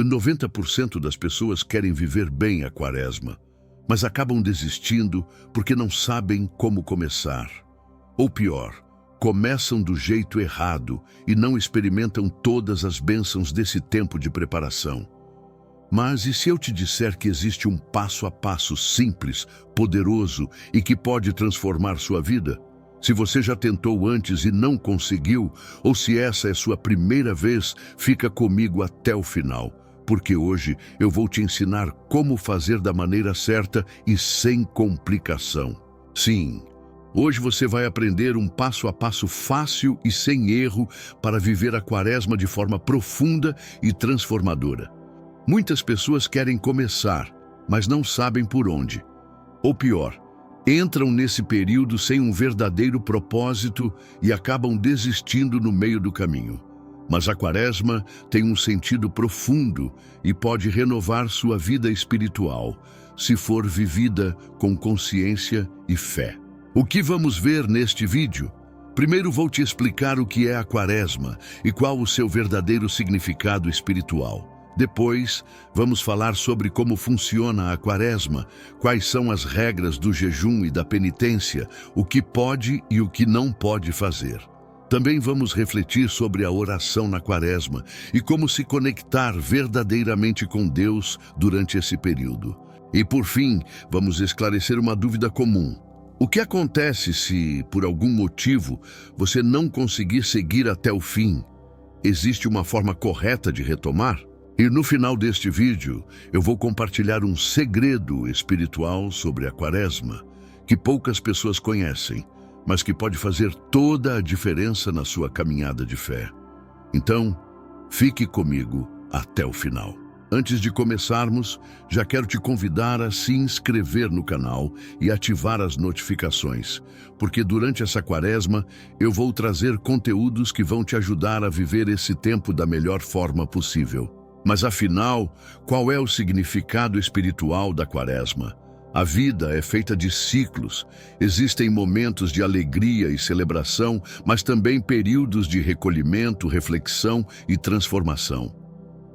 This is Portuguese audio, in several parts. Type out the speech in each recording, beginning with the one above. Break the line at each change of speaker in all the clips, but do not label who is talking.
90% das pessoas querem viver bem a quaresma, mas acabam desistindo porque não sabem como começar. Ou pior, começam do jeito errado e não experimentam todas as bênçãos desse tempo de preparação. Mas e se eu te disser que existe um passo a passo simples, poderoso e que pode transformar sua vida? Se você já tentou antes e não conseguiu, ou se essa é sua primeira vez, fica comigo até o final, porque hoje eu vou te ensinar como fazer da maneira certa e sem complicação. Sim, hoje você vai aprender um passo a passo fácil e sem erro para viver a quaresma de forma profunda e transformadora. Muitas pessoas querem começar, mas não sabem por onde. Ou pior, entram nesse período sem um verdadeiro propósito e acabam desistindo no meio do caminho. Mas a quaresma tem um sentido profundo e pode renovar sua vida espiritual, se for vivida com consciência e fé. O que vamos ver neste vídeo? Primeiro vou te explicar o que é a quaresma e qual o seu verdadeiro significado espiritual. Depois, vamos falar sobre como funciona a quaresma, quais são as regras do jejum e da penitência, o que pode e o que não pode fazer. Também vamos refletir sobre a oração na quaresma e como se conectar verdadeiramente com Deus durante esse período. E por fim, vamos esclarecer uma dúvida comum. O que acontece se, por algum motivo, você não conseguir seguir até o fim? Existe uma forma correta de retomar? E no final deste vídeo, eu vou compartilhar um segredo espiritual sobre a quaresma, que poucas pessoas conhecem, mas que pode fazer toda a diferença na sua caminhada de fé. Então, fique comigo até o final. Antes de começarmos, já quero te convidar a se inscrever no canal e ativar as notificações, porque durante essa quaresma eu vou trazer conteúdos que vão te ajudar a viver esse tempo da melhor forma possível. Mas afinal, qual é o significado espiritual da quaresma? A vida é feita de ciclos. Existem momentos de alegria e celebração, mas também períodos de recolhimento, reflexão e transformação.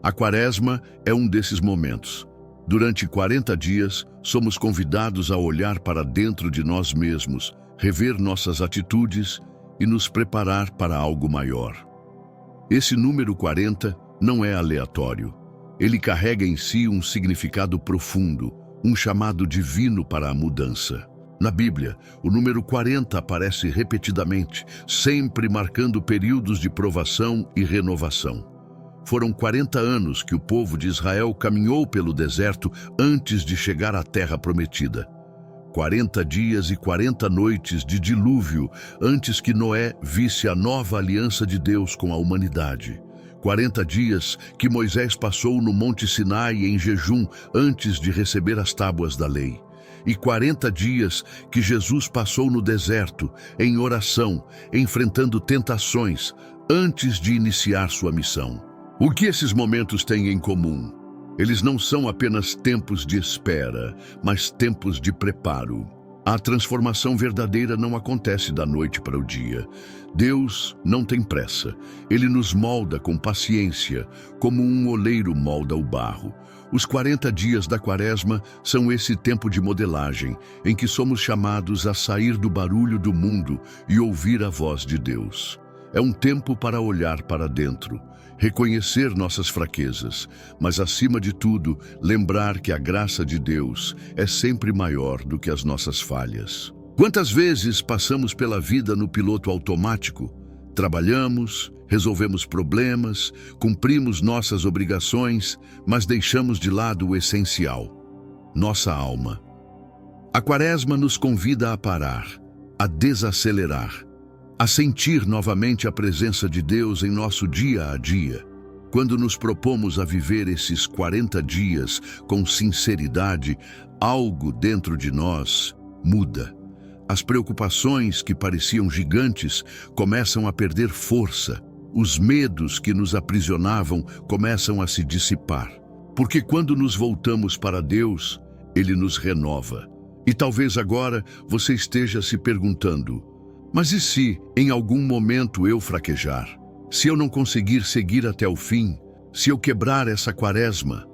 A quaresma é um desses momentos. Durante 40 dias, somos convidados a olhar para dentro de nós mesmos, rever nossas atitudes e nos preparar para algo maior. Esse número 40 não é aleatório. Ele carrega em si um significado profundo, um chamado divino para a mudança. Na Bíblia, o número 40 aparece repetidamente, sempre marcando períodos de provação e renovação. Foram 40 anos que o povo de Israel caminhou pelo deserto antes de chegar à terra prometida. 40 dias e 40 noites de dilúvio antes que Noé visse a nova aliança de Deus com a humanidade. 40 dias que Moisés passou no Monte Sinai em jejum antes de receber as tábuas da lei. E 40 dias que Jesus passou no deserto, em oração, enfrentando tentações, antes de iniciar sua missão. O que esses momentos têm em comum? Eles não são apenas tempos de espera, mas tempos de preparo. A transformação verdadeira não acontece da noite para o dia. Deus não tem pressa. Ele nos molda com paciência, como um oleiro molda o barro. Os 40 dias da quaresma são esse tempo de modelagem, em que somos chamados a sair do barulho do mundo e ouvir a voz de Deus. É um tempo para olhar para dentro, reconhecer nossas fraquezas, mas acima de tudo, lembrar que a graça de Deus é sempre maior do que as nossas falhas. Quantas vezes passamos pela vida no piloto automático? Trabalhamos, resolvemos problemas, cumprimos nossas obrigações, mas deixamos de lado o essencial: nossa alma. A quaresma nos convida a parar, a desacelerar, a sentir novamente a presença de Deus em nosso dia a dia. Quando nos propomos a viver esses 40 dias com sinceridade, algo dentro de nós muda. As preocupações que pareciam gigantes começam a perder força. Os medos que nos aprisionavam começam a se dissipar. Porque quando nos voltamos para Deus, Ele nos renova. E talvez agora você esteja se perguntando: mas e se, em algum momento, eu fraquejar? Se eu não conseguir seguir até o fim? Se eu quebrar essa quaresma?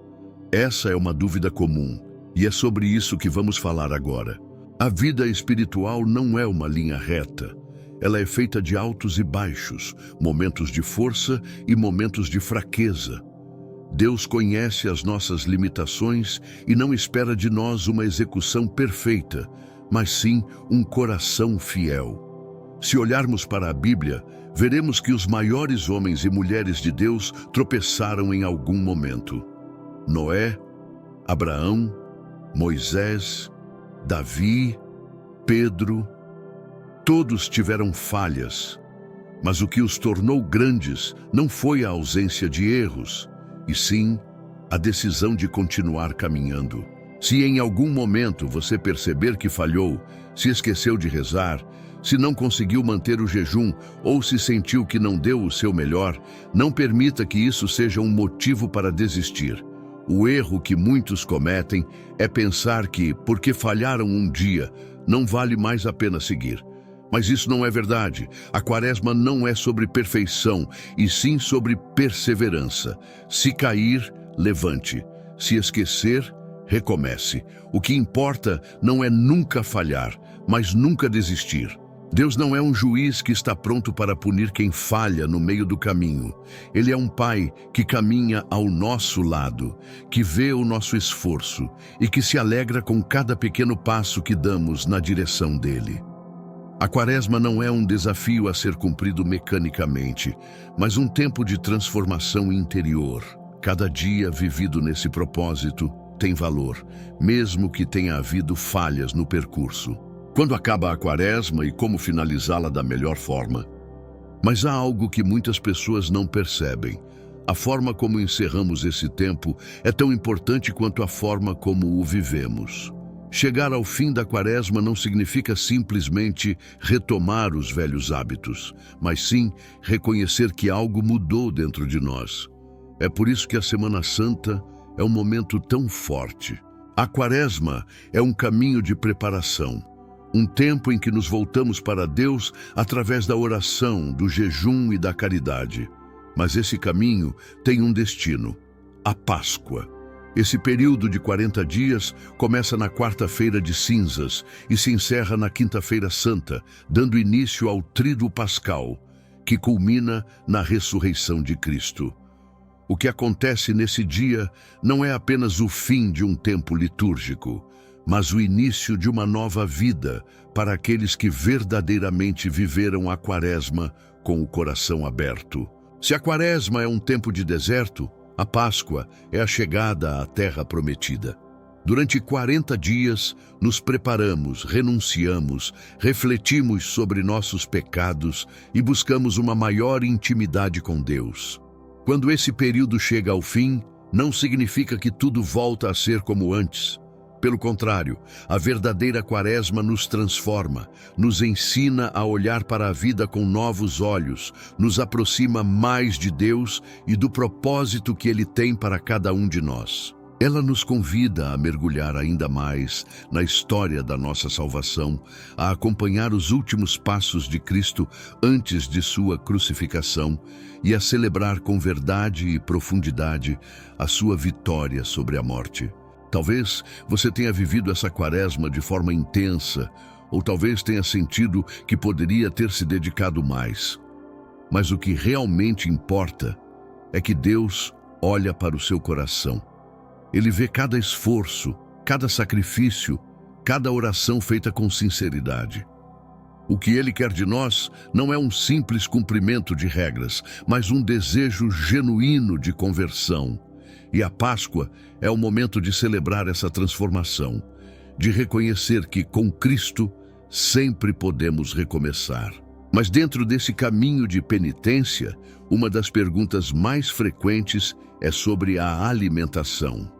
Essa é uma dúvida comum, e é sobre isso que vamos falar agora. A vida espiritual não é uma linha reta. Ela é feita de altos e baixos, momentos de força e momentos de fraqueza. Deus conhece as nossas limitações e não espera de nós uma execução perfeita, mas sim um coração fiel. Se olharmos para a Bíblia, veremos que os maiores homens e mulheres de Deus tropeçaram em algum momento. Noé, Abraão, Moisés, Davi, Pedro, todos tiveram falhas, mas o que os tornou grandes não foi a ausência de erros, e sim a decisão de continuar caminhando. Se em algum momento você perceber que falhou, se esqueceu de rezar, se não conseguiu manter o jejum ou se sentiu que não deu o seu melhor, não permita que isso seja um motivo para desistir. O erro que muitos cometem é pensar que, porque falharam um dia, não vale mais a pena seguir. Mas isso não é verdade. A quaresma não é sobre perfeição, e sim sobre perseverança. Se cair, levante. Se esquecer, recomece. O que importa não é nunca falhar, mas nunca desistir. Deus não é um juiz que está pronto para punir quem falha no meio do caminho. Ele é um pai que caminha ao nosso lado, que vê o nosso esforço e que se alegra com cada pequeno passo que damos na direção dele. A quaresma não é um desafio a ser cumprido mecanicamente, mas um tempo de transformação interior. Cada dia vivido nesse propósito tem valor, mesmo que tenha havido falhas no percurso. Quando acaba a quaresma e como finalizá-la da melhor forma? Mas há algo que muitas pessoas não percebem. A forma como encerramos esse tempo é tão importante quanto a forma como o vivemos. Chegar ao fim da quaresma não significa simplesmente retomar os velhos hábitos, mas sim reconhecer que algo mudou dentro de nós. É por isso que a Semana Santa é um momento tão forte. A quaresma é um caminho de preparação. Um tempo em que nos voltamos para Deus através da oração, do jejum e da caridade. Mas esse caminho tem um destino: a Páscoa. Esse período de 40 dias começa na quarta-feira de cinzas e se encerra na quinta-feira santa, dando início ao tríduo pascal, que culmina na ressurreição de Cristo. O que acontece nesse dia não é apenas o fim de um tempo litúrgico, mas o início de uma nova vida para aqueles que verdadeiramente viveram a quaresma com o coração aberto. Se a quaresma é um tempo de deserto, a Páscoa é a chegada à terra prometida. Durante 40 dias, nos preparamos, renunciamos, refletimos sobre nossos pecados e buscamos uma maior intimidade com Deus. Quando esse período chega ao fim, não significa que tudo volta a ser como antes. Pelo contrário, a verdadeira quaresma nos transforma, nos ensina a olhar para a vida com novos olhos, nos aproxima mais de Deus e do propósito que Ele tem para cada um de nós. Ela nos convida a mergulhar ainda mais na história da nossa salvação, a acompanhar os últimos passos de Cristo antes de sua crucificação e a celebrar com verdade e profundidade a sua vitória sobre a morte. Talvez você tenha vivido essa quaresma de forma intensa, ou talvez tenha sentido que poderia ter se dedicado mais. Mas o que realmente importa é que Deus olha para o seu coração. Ele vê cada esforço, cada sacrifício, cada oração feita com sinceridade. O que Ele quer de nós não é um simples cumprimento de regras, mas um desejo genuíno de conversão. E a Páscoa é o momento de celebrar essa transformação, de reconhecer que com Cristo sempre podemos recomeçar. Mas dentro desse caminho de penitência, uma das perguntas mais frequentes é sobre a alimentação.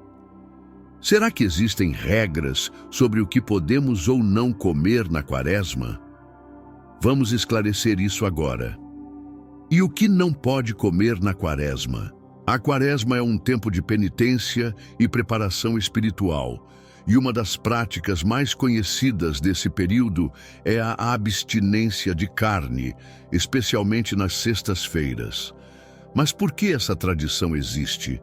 Será que existem regras sobre o que podemos ou não comer na quaresma? Vamos esclarecer isso agora. E o que não pode comer na quaresma? A quaresma é um tempo de penitência e preparação espiritual, e uma das práticas mais conhecidas desse período é a abstinência de carne, especialmente nas sextas-feiras. Mas por que essa tradição existe?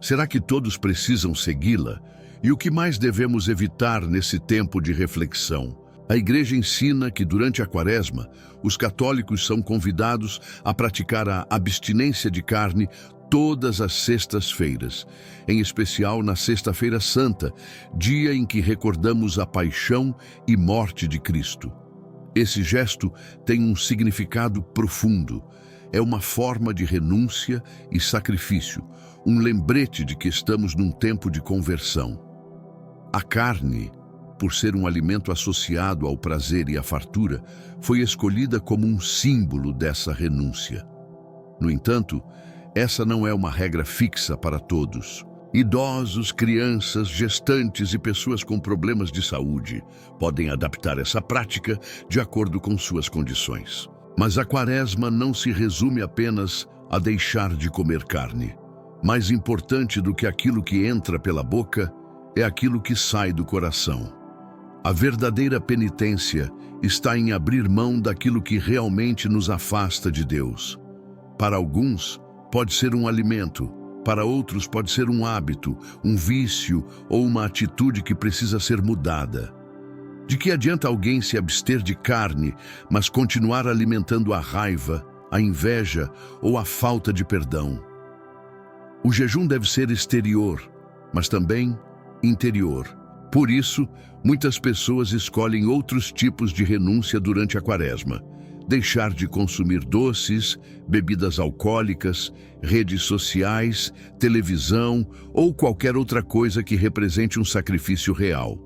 Será que todos precisam segui-la? E o que mais devemos evitar nesse tempo de reflexão? A Igreja ensina que durante a Quaresma, os católicos são convidados a praticar a abstinência de carne todas as sextas-feiras, em especial na Sexta-feira Santa, dia em que recordamos a paixão e morte de Cristo. Esse gesto tem um significado profundo. É uma forma de renúncia e sacrifício, um lembrete de que estamos num tempo de conversão. A carne, por ser um alimento associado ao prazer e à fartura, foi escolhida como um símbolo dessa renúncia. No entanto, essa não é uma regra fixa para todos. Idosos, crianças, gestantes e pessoas com problemas de saúde podem adaptar essa prática de acordo com suas condições. Mas a Quaresma não se resume apenas a deixar de comer carne. Mais importante do que aquilo que entra pela boca é aquilo que sai do coração. A verdadeira penitência está em abrir mão daquilo que realmente nos afasta de Deus. Para alguns, pode ser um alimento, para outros pode ser um hábito, um vício ou uma atitude que precisa ser mudada. De que adianta alguém se abster de carne, mas continuar alimentando a raiva, a inveja ou a falta de perdão? O jejum deve ser exterior, mas também interior. Por isso, muitas pessoas escolhem outros tipos de renúncia durante a Quaresma. Deixar de consumir doces, bebidas alcoólicas, redes sociais, televisão ou qualquer outra coisa que represente um sacrifício real.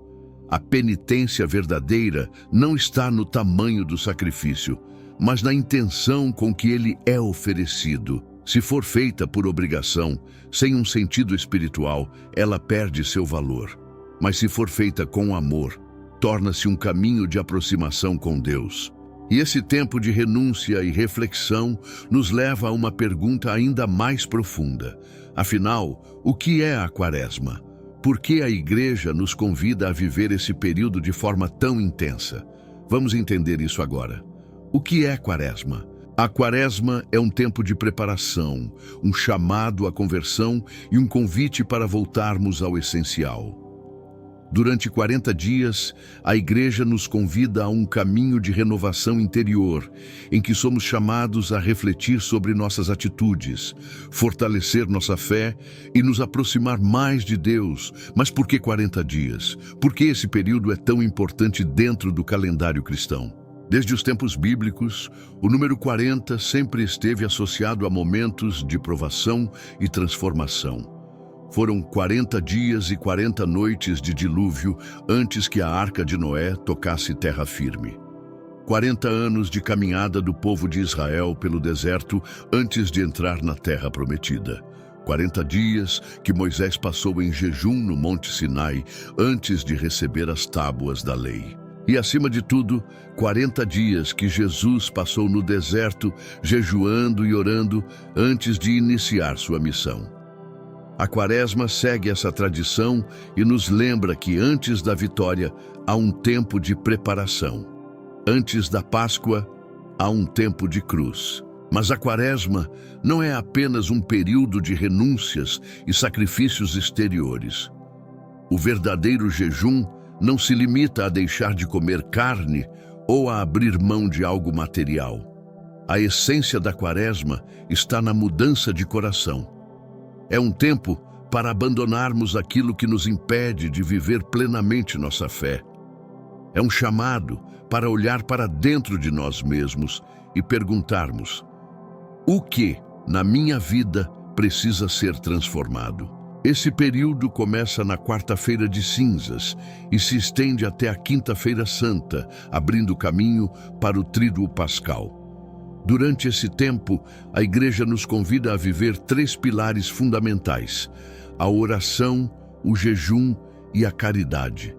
A penitência verdadeira não está no tamanho do sacrifício, mas na intenção com que ele é oferecido. Se for feita por obrigação, sem um sentido espiritual, ela perde seu valor. Mas se for feita com amor, torna-se um caminho de aproximação com Deus. E esse tempo de renúncia e reflexão nos leva a uma pergunta ainda mais profunda. Afinal, o que é a Quaresma? Por que a Igreja nos convida a viver esse período de forma tão intensa? Vamos entender isso agora. O que é Quaresma? A Quaresma é um tempo de preparação, um chamado à conversão e um convite para voltarmos ao essencial. Durante 40 dias, a Igreja nos convida a um caminho de renovação interior, em que somos chamados a refletir sobre nossas atitudes, fortalecer nossa fé e nos aproximar mais de Deus. Mas por que 40 dias? Por que esse período é tão importante dentro do calendário cristão? Desde os tempos bíblicos, o número 40 sempre esteve associado a momentos de provação e transformação. Foram 40 dias e 40 noites de dilúvio antes que a Arca de Noé tocasse terra firme. 40 anos de caminhada do povo de Israel pelo deserto antes de entrar na terra prometida. 40 dias que Moisés passou em jejum no Monte Sinai antes de receber as tábuas da lei. E, acima de tudo, 40 dias que Jesus passou no deserto, jejuando e orando antes de iniciar sua missão. A Quaresma segue essa tradição e nos lembra que antes da vitória há um tempo de preparação. Antes da Páscoa, há um tempo de cruz. Mas a Quaresma não é apenas um período de renúncias e sacrifícios exteriores. O verdadeiro jejum não se limita a deixar de comer carne ou a abrir mão de algo material. A essência da Quaresma está na mudança de coração. É um tempo para abandonarmos aquilo que nos impede de viver plenamente nossa fé. É um chamado para olhar para dentro de nós mesmos e perguntarmos: o que, na minha vida, precisa ser transformado? Esse período começa na quarta-feira de cinzas e se estende até a quinta-feira santa, abrindo caminho para o tríduo pascal. Durante esse tempo, a Igreja nos convida a viver 3 pilares fundamentais: a oração, o jejum e a caridade.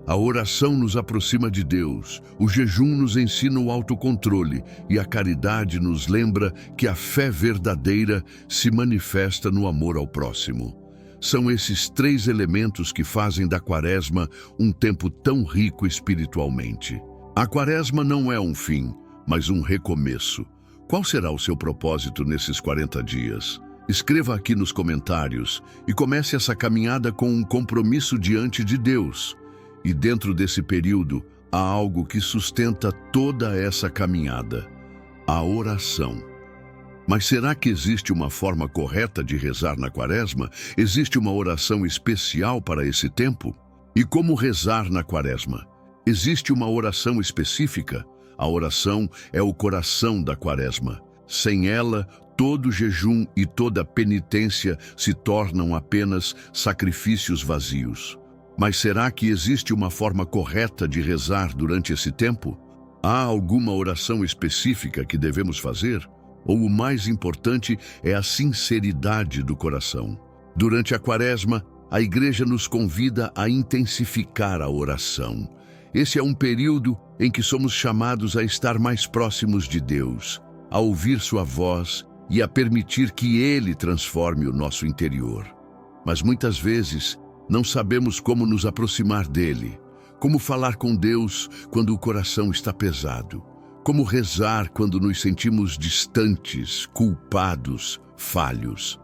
A oração nos aproxima de Deus, o jejum nos ensina o autocontrole e a caridade nos lembra que a fé verdadeira se manifesta no amor ao próximo. São esses 3 elementos que fazem da Quaresma um tempo tão rico espiritualmente. A Quaresma não é um fim, mas um recomeço. Qual será o seu propósito nesses 40 dias? Escreva aqui nos comentários e comece essa caminhada com um compromisso diante de Deus. E dentro desse período, há algo que sustenta toda essa caminhada: a oração. Mas será que existe uma forma correta de rezar na Quaresma? Existe uma oração especial para esse tempo? E como rezar na Quaresma? Existe uma oração específica? A oração é o coração da Quaresma. Sem ela, todo jejum e toda penitência se tornam apenas sacrifícios vazios. Mas será que existe uma forma correta de rezar durante esse tempo? Há alguma oração específica que devemos fazer? Ou o mais importante é a sinceridade do coração? Durante a Quaresma, a Igreja nos convida a intensificar a oração. Esse é um período em que somos chamados a estar mais próximos de Deus, a ouvir sua voz e a permitir que Ele transforme o nosso interior. Mas muitas vezes não sabemos como nos aproximar dele, como falar com Deus quando o coração está pesado, como rezar quando nos sentimos distantes, culpados, falhos.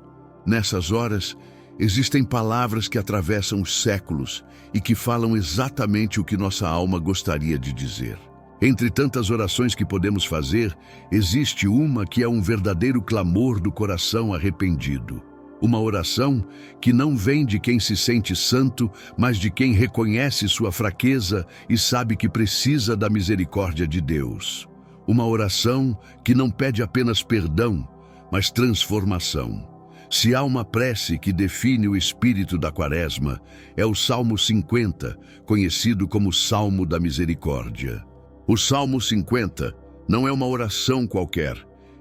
Nessas horas, existem palavras que atravessam os séculos e que falam exatamente o que nossa alma gostaria de dizer. Entre tantas orações que podemos fazer, existe uma que é um verdadeiro clamor do coração arrependido. Uma oração que não vem de quem se sente santo, mas de quem reconhece sua fraqueza e sabe que precisa da misericórdia de Deus. Uma oração que não pede apenas perdão, mas transformação. Se há uma prece que define o espírito da Quaresma, é o Salmo 50, conhecido como Salmo da Misericórdia. O Salmo 50 não é uma oração qualquer.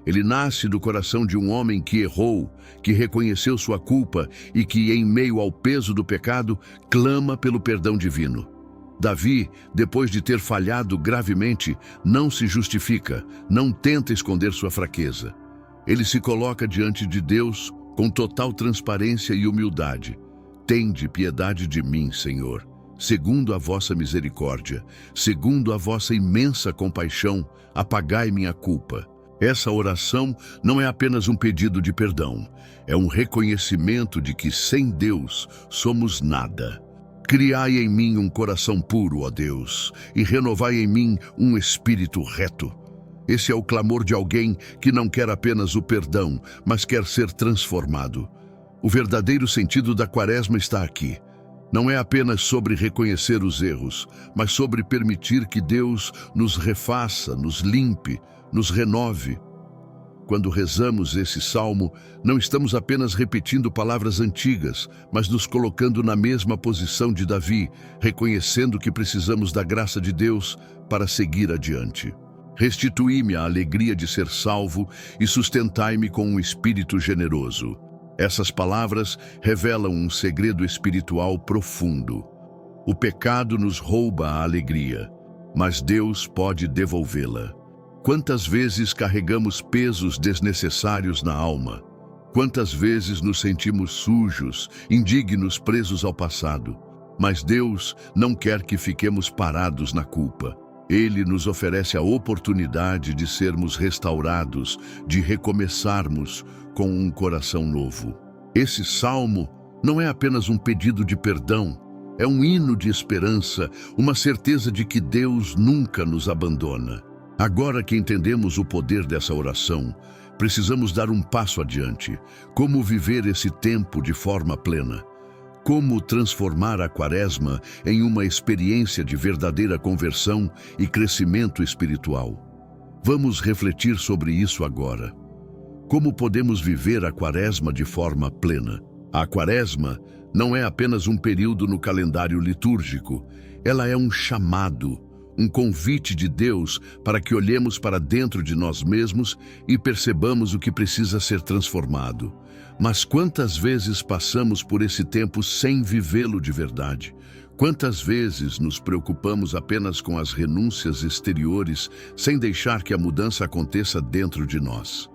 Ele nasce do coração de um homem que errou, que reconheceu sua culpa e que, em meio ao peso do pecado, clama pelo perdão divino. Davi, depois de ter falhado gravemente, não se justifica, não tenta esconder sua fraqueza. Ele se coloca diante de Deus com total transparência e humildade. Tende piedade de mim, Senhor, segundo a vossa misericórdia, segundo a vossa imensa compaixão, apagai minha culpa. Essa oração não é apenas um pedido de perdão, é um reconhecimento de que sem Deus somos nada. Criai em mim um coração puro, ó Deus, e renovai em mim um espírito reto. Esse é o clamor de alguém que não quer apenas o perdão, mas quer ser transformado. O verdadeiro sentido da Quaresma está aqui. Não é apenas sobre reconhecer os erros, mas sobre permitir que Deus nos refaça, nos limpe, nos renove. Quando rezamos esse salmo, não estamos apenas repetindo palavras antigas, mas nos colocando na mesma posição de Davi, reconhecendo que precisamos da graça de Deus para seguir adiante. Restituí-me a alegria de ser salvo e sustentai-me com um espírito generoso. Essas palavras revelam um segredo espiritual profundo. O pecado nos rouba a alegria, mas Deus pode devolvê-la. Quantas vezes carregamos pesos desnecessários na alma? Quantas vezes nos sentimos sujos, indignos, presos ao passado? Mas Deus não quer que fiquemos parados na culpa. Ele nos oferece a oportunidade de sermos restaurados, de recomeçarmos com um coração novo. Esse salmo não é apenas um pedido de perdão, é um hino de esperança, uma certeza de que Deus nunca nos abandona. Agora que entendemos o poder dessa oração, precisamos dar um passo adiante. Como viver esse tempo de forma plena? Como transformar a Quaresma em uma experiência de verdadeira conversão e crescimento espiritual? Vamos refletir sobre isso agora. Como podemos viver a Quaresma de forma plena? A Quaresma não é apenas um período no calendário litúrgico, ela é um chamado, um convite de Deus para que olhemos para dentro de nós mesmos e percebamos o que precisa ser transformado. Mas quantas vezes passamos por esse tempo sem vivê-lo de verdade? Quantas vezes nos preocupamos apenas com as renúncias exteriores, sem deixar que a mudança aconteça dentro de nós?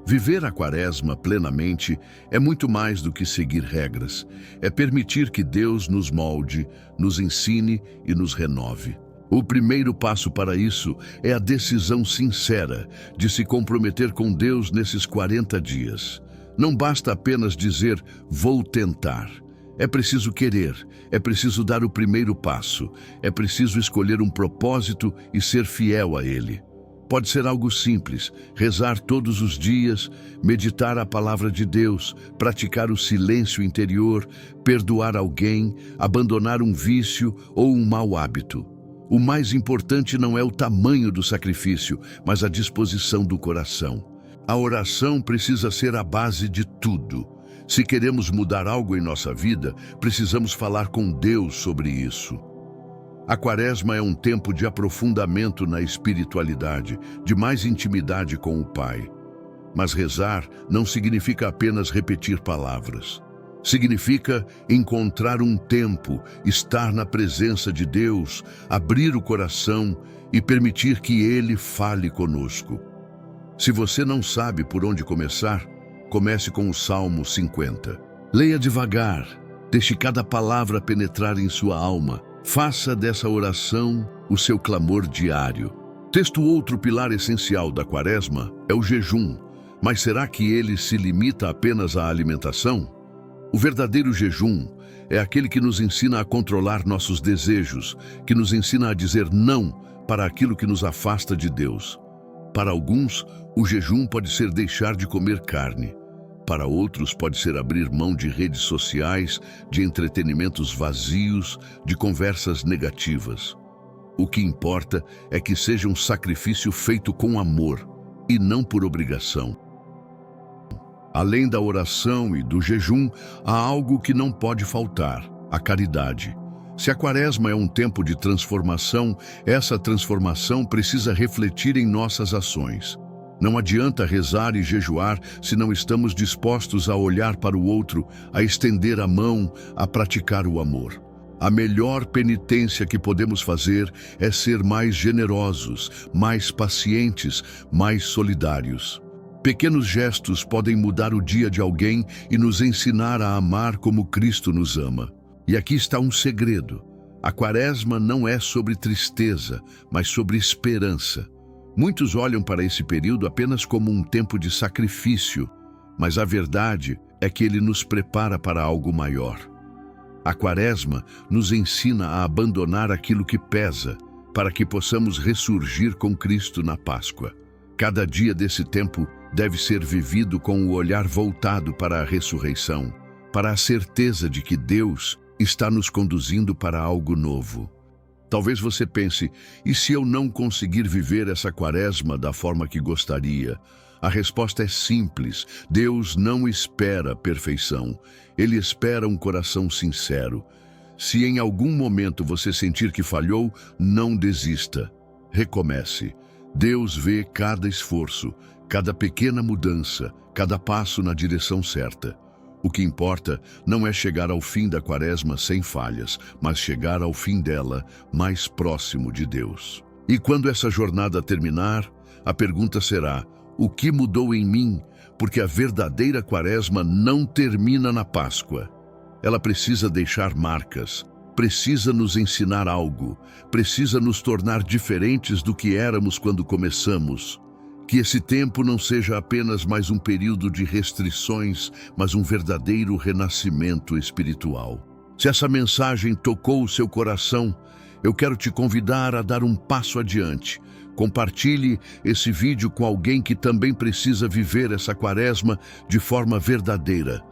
Viver a Quaresma plenamente é muito mais do que seguir regras. É permitir que Deus nos molde, nos ensine e nos renove. O primeiro passo para isso é a decisão sincera de se comprometer com Deus nesses 40 dias. Não basta apenas dizer, vou tentar. É preciso querer, é preciso dar o primeiro passo, é preciso escolher um propósito e ser fiel a ele. Pode ser algo simples, rezar todos os dias, meditar a palavra de Deus, praticar o silêncio interior, perdoar alguém, abandonar um vício ou um mau hábito. O mais importante não é o tamanho do sacrifício, mas a disposição do coração. A oração precisa ser a base de tudo. Se queremos mudar algo em nossa vida, precisamos falar com Deus sobre isso. A Quaresma é um tempo de aprofundamento na espiritualidade, de mais intimidade com o Pai. Mas rezar não significa apenas repetir palavras. Significa encontrar um tempo, estar na presença de Deus, abrir o coração e permitir que Ele fale conosco. Se você não sabe por onde começar, comece com o Salmo 50. Leia devagar, deixe cada palavra penetrar em sua alma. Faça dessa oração o seu clamor diário. Outro pilar essencial da Quaresma é o jejum. Mas será que ele se limita apenas à alimentação? O verdadeiro jejum é aquele que nos ensina a controlar nossos desejos, que nos ensina a dizer não para aquilo que nos afasta de Deus. Para alguns, o jejum pode ser deixar de comer carne. Para outros, pode ser abrir mão de redes sociais, de entretenimentos vazios, de conversas negativas. O que importa é que seja um sacrifício feito com amor e não por obrigação. Além da oração e do jejum, há algo que não pode faltar: a caridade. Se a Quaresma é um tempo de transformação, essa transformação precisa refletir em nossas ações. Não adianta rezar e jejuar se não estamos dispostos a olhar para o outro, a estender a mão, a praticar o amor. A melhor penitência que podemos fazer é ser mais generosos, mais pacientes, mais solidários. Pequenos gestos podem mudar o dia de alguém e nos ensinar a amar como Cristo nos ama. E aqui está um segredo: a Quaresma não é sobre tristeza, mas sobre esperança. Muitos olham para esse período apenas como um tempo de sacrifício, mas a verdade é que ele nos prepara para algo maior. A Quaresma nos ensina a abandonar aquilo que pesa, para que possamos ressurgir com Cristo na Páscoa. Cada dia desse tempo deve ser vivido com o olhar voltado para a ressurreição, para a certeza de que Deus está nos conduzindo para algo novo. Talvez você pense, e se eu não conseguir viver essa Quaresma da forma que gostaria? A resposta é simples: Deus não espera perfeição, Ele espera um coração sincero. Se em algum momento você sentir que falhou, não desista. Recomece. Deus vê cada esforço, cada pequena mudança, cada passo na direção certa. O que importa não é chegar ao fim da Quaresma sem falhas, mas chegar ao fim dela mais próximo de Deus. E quando essa jornada terminar, a pergunta será: o que mudou em mim? Porque a verdadeira Quaresma não termina na Páscoa. Ela precisa deixar marcas, precisa nos ensinar algo, precisa nos tornar diferentes do que éramos quando começamos. Que esse tempo não seja apenas mais um período de restrições, mas um verdadeiro renascimento espiritual. Se essa mensagem tocou o seu coração, eu quero te convidar a dar um passo adiante. Compartilhe esse vídeo com alguém que também precisa viver essa Quaresma de forma verdadeira.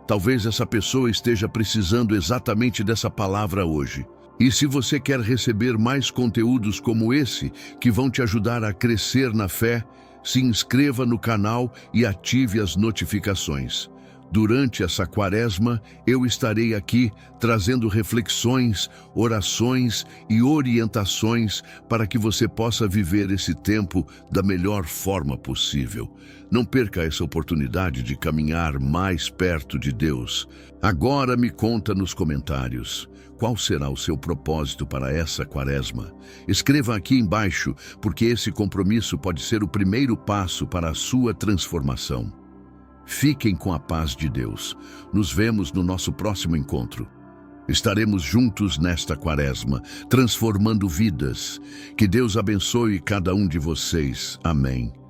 Talvez essa pessoa esteja precisando exatamente dessa palavra hoje. E se você quer receber mais conteúdos como esse, que vão te ajudar a crescer na fé, se inscreva no canal e ative as notificações. Durante essa Quaresma, eu estarei aqui trazendo reflexões, orações e orientações para que você possa viver esse tempo da melhor forma possível. Não perca essa oportunidade de caminhar mais perto de Deus. Agora me conta nos comentários: qual será o seu propósito para essa Quaresma? Escreva aqui embaixo, porque esse compromisso pode ser o primeiro passo para a sua transformação. Fiquem com a paz de Deus. Nos vemos no nosso próximo encontro. Estaremos juntos nesta quaresma, transformando vidas. Que Deus abençoe cada um de vocês. Amém.